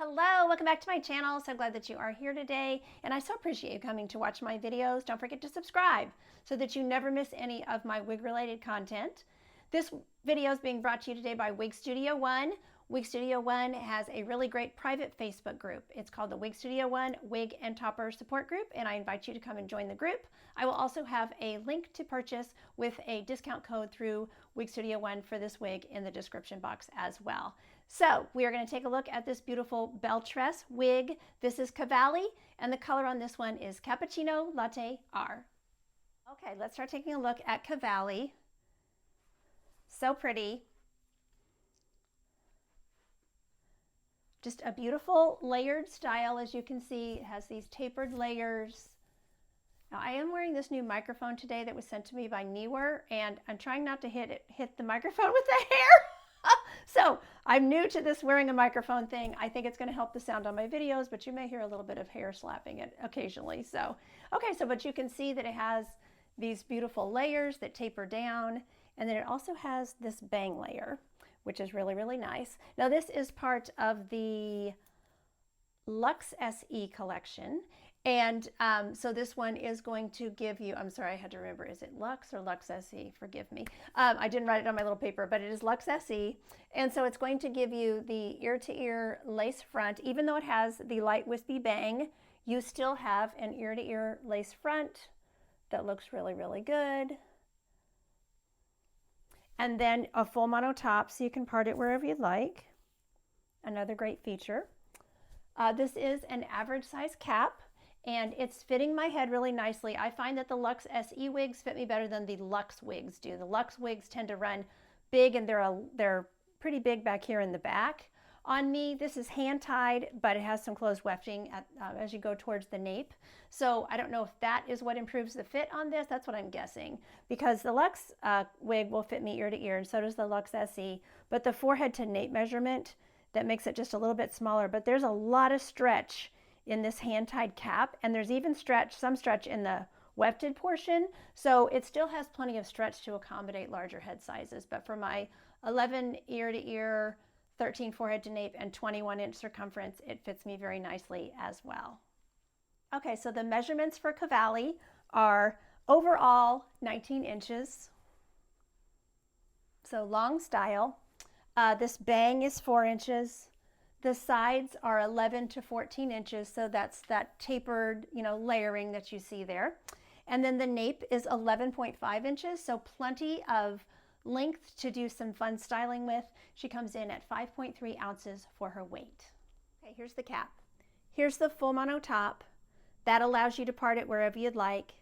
Hello, welcome back to my channel. So glad that you are here today, and I so appreciate you coming to watch my videos. Don't forget to subscribe so that you never miss any of my wig related content. This video is being brought to you today by Wig Studio One. Wig Studio One has a really great private Facebook group. It's called the Wig Studio One Wig and Topper Support Group, and I invite you to come and join the group. I will also have a link to purchase with a discount code through Wig Studio One for this wig in the description box as well. So we are going to take a look at this beautiful Belle Tress wig. This is Cavalli, and the color on this one is Cappuccino Latte R. Okay, let's start taking a look at Cavalli. So pretty. Just a beautiful layered style. As you can see, it has these tapered layers. Now I am wearing this new microphone today that was sent to me by Newer, and I'm trying not to hit the microphone with the hair. So I'm new to this wearing a microphone thing. I think it's going to help the sound on my videos, but you may hear a little bit of hair slapping it occasionally. So, okay, but you can see that it has these beautiful layers that taper down, and then it also has this bang layer, which is really, really nice. Now this is part of the Lux SE collection. And so this one is going to give you, I'm sorry, I had to remember, is it Lux or Lux SE? Forgive me. I didn't write it on my little paper, but it is Lux SE. And so it's going to give you the ear-to-ear lace front. Even though it has the light wispy bang, you still have an ear-to-ear lace front that looks really, really good. And then a full mono top, so you can part it wherever you'd like. Another great feature. This is an average size cap, and it's fitting my head really nicely. I find that the Lux SE wigs fit me better than the Lux wigs do. The Lux wigs tend to run big, and they're pretty big back here in the back. On me, this is hand tied, but it has some closed wefting as you go towards the nape. So I don't know if that is what improves the fit on this. That's what I'm guessing, because the Lux wig will fit me ear to ear, and so does the Lux SE. But the forehead to nape measurement, that makes it just a little bit smaller. But there's a lot of stretch in this hand-tied cap, and there's even some stretch in the wefted portion. So it still has plenty of stretch to accommodate larger head sizes. But for my 11 ear to ear, 13 forehead to nape, and 21-inch circumference, it fits me very nicely as well. Okay, so the measurements for Cavalli are overall 19 inches. So long style. This bang is 4 inches. The sides are 11 to 14 inches, so that's that tapered, layering that you see there. And then the nape is 11.5 inches, so plenty of length to do some fun styling with. She comes in at 5.3 ounces for her weight. Okay, here's the cap. Here's the full mono top. That allows you to part it wherever you'd like.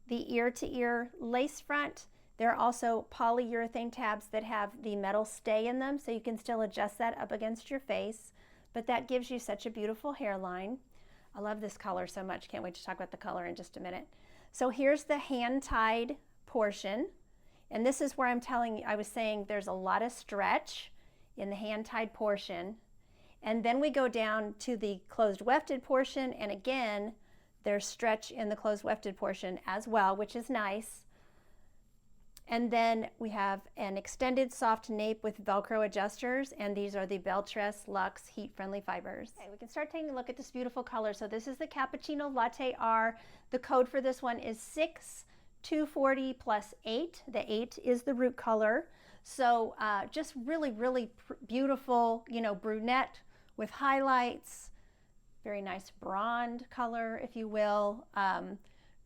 The ear-to-ear lace front. There are also polyurethane tabs that have the metal stay in them, so you can still adjust that up against your face, but that gives you such a beautiful hairline. I love this color so much. Can't wait to talk about the color in just a minute. So here's the hand-tied portion, and this is where I was saying there's a lot of stretch in the hand-tied portion. And then we go down to the closed wefted portion, and again, there's stretch in the closed wefted portion as well, which is nice. And then we have an extended soft nape with Velcro adjusters, and these are the Belle Tress Lux heat-friendly fibers. Okay, we can start taking a look at this beautiful color. So this is the Cappuccino Latte R. The code for this one is 6240 plus 8. The 8 is the root color. So just really, really beautiful, brunette with highlights. Very nice bronze color, if you will.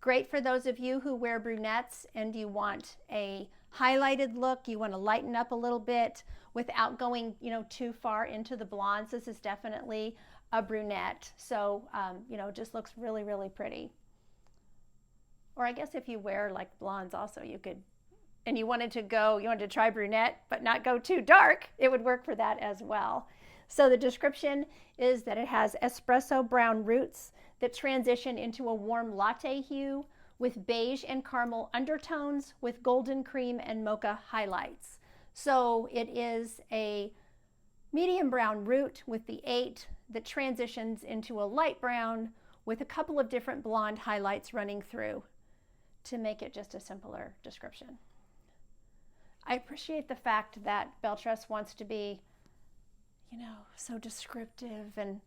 Great for those of you who wear brunettes and you want a highlighted look, you want to lighten up a little bit without going, too far into the blondes. This is definitely a brunette. So, just looks really, really pretty. Or I guess if you wear like blondes also, you could, and you wanted to try brunette, but not go too dark, it would work for that as well. So the description is that it has espresso brown roots that transition into a warm latte hue with beige and caramel undertones with golden cream and mocha highlights. So it is a medium brown root with the 8 that transitions into a light brown with a couple of different blonde highlights running through to make it just a simpler description. I appreciate the fact that Belle Tress wants to be, you know, so descriptive and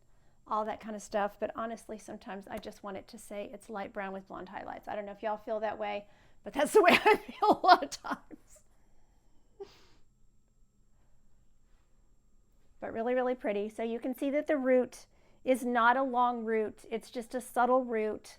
all that kind of stuff. But honestly, sometimes I just want it to say it's light brown with blonde highlights. I don't know if y'all feel that way, but that's the way I feel a lot of times. But really, really pretty. So you can see that the root is not a long root. It's just a subtle root.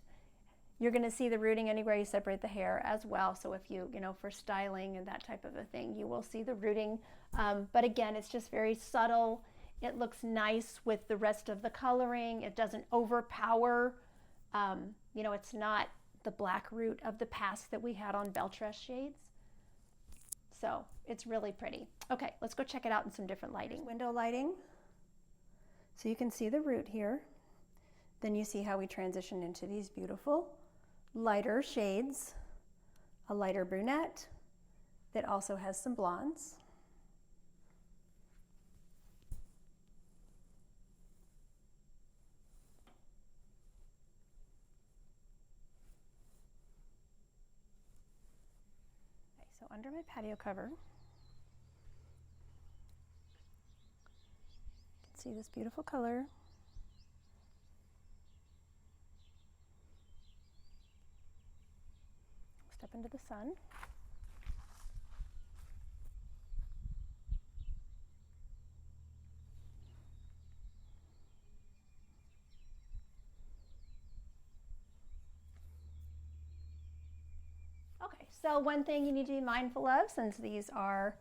You're going to see the rooting anywhere you separate the hair as well. So if you know, for styling and that type of a thing, you will see the rooting. But again, it's just very subtle. It looks nice with the rest of the coloring. It doesn't overpower. You know, it's not the black root of the past that we had on Belle Tress shades. So it's really pretty. Okay, let's go check it out in some different lighting. Window lighting. So you can see the root here. Then you see how we transition into these beautiful lighter shades. A lighter brunette that also has some blondes. So under my patio cover, you can see this beautiful color. Step into the sun. Okay, so one thing you need to be mindful of, since these are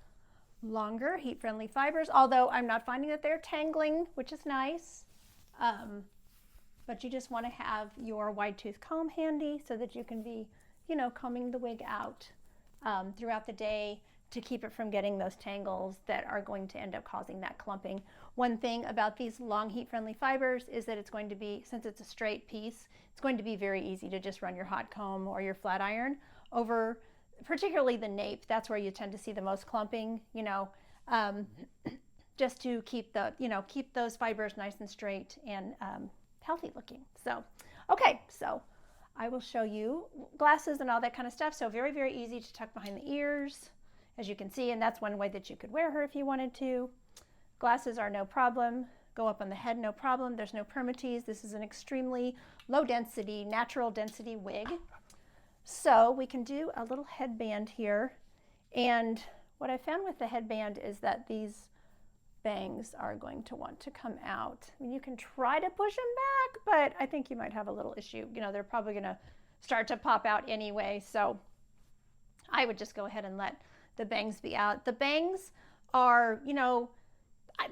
longer heat-friendly fibers, although I'm not finding that they're tangling, which is nice, but you just want to have your wide tooth comb handy so that you can be, you know, combing the wig out throughout the day to keep it from getting those tangles that are going to end up causing that clumping. One thing about these long heat-friendly fibers is that it's going to be, since it's a straight piece, it's going to be very easy to just run your hot comb or your flat iron over, particularly the nape. That's where you tend to see the most clumping, you know, just to keep the, you know, keep those fibers nice and straight and healthy looking. So, okay, so I will show you glasses and all that kind of stuff. So very, very easy to tuck behind the ears, as you can see, and that's one way that you could wear her if you wanted to. Glasses are no problem. Go up on the head, no problem. There's no permatease. This is an extremely low density, natural density wig. So we can do a little headband here. And what I found with the headband is that these bangs are going to want to come out. I mean, you can try to push them back, but I think you might have a little issue. You know, they're probably going to start to pop out anyway. So I would just go ahead and let the bangs be out. The bangs are, you know,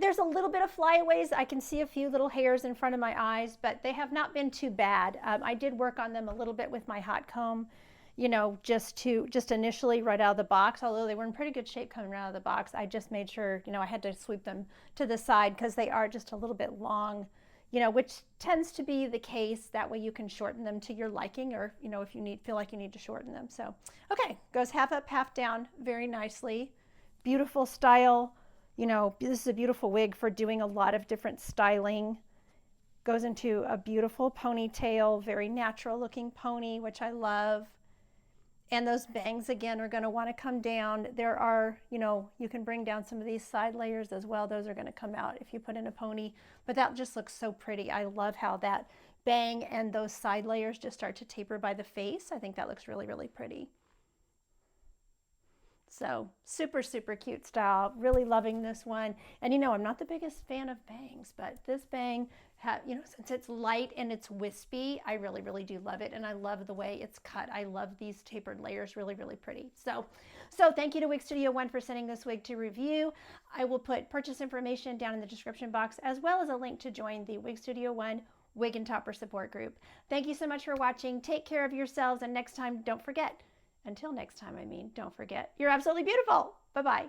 there's a little bit of flyaways. I can see a few little hairs in front of my eyes, but they have not been too bad. I did work on them a little bit with my hot comb, you know, just initially right out of the box, although they were in pretty good shape coming out of the box. I just made sure, you know, I had to sweep them to the side because they are just a little bit long, you know, which tends to be the case. That way you can shorten them to your liking, or, you know, if you feel like you need to shorten them. So, okay, goes half up, half down very nicely. Beautiful style. You know, this is a beautiful wig for doing a lot of different styling. Goes into a beautiful ponytail, very natural looking pony, which I love. And those bangs, again, are going to want to come down. There are, you know, you can bring down some of these side layers as well. Those are going to come out if you put in a pony. But that just looks so pretty. I love how that bang and those side layers just start to taper by the face. I think that looks really, really pretty. So super, super cute style. Really loving this one. And you know, I'm not the biggest fan of bangs, but this bang, you know, since it's light and it's wispy, I really, really do love it. And I love the way it's cut. I love these tapered layers. Really, really pretty. So thank you to Wig Studio One for sending this wig to review. I will put purchase information down in the description box, as well as a link to join the Wig Studio One Wig and Topper support group. Thank you so much for watching. Take care of yourselves. And next time, don't forget, until next time, I mean, don't forget, you're absolutely beautiful. Bye-bye.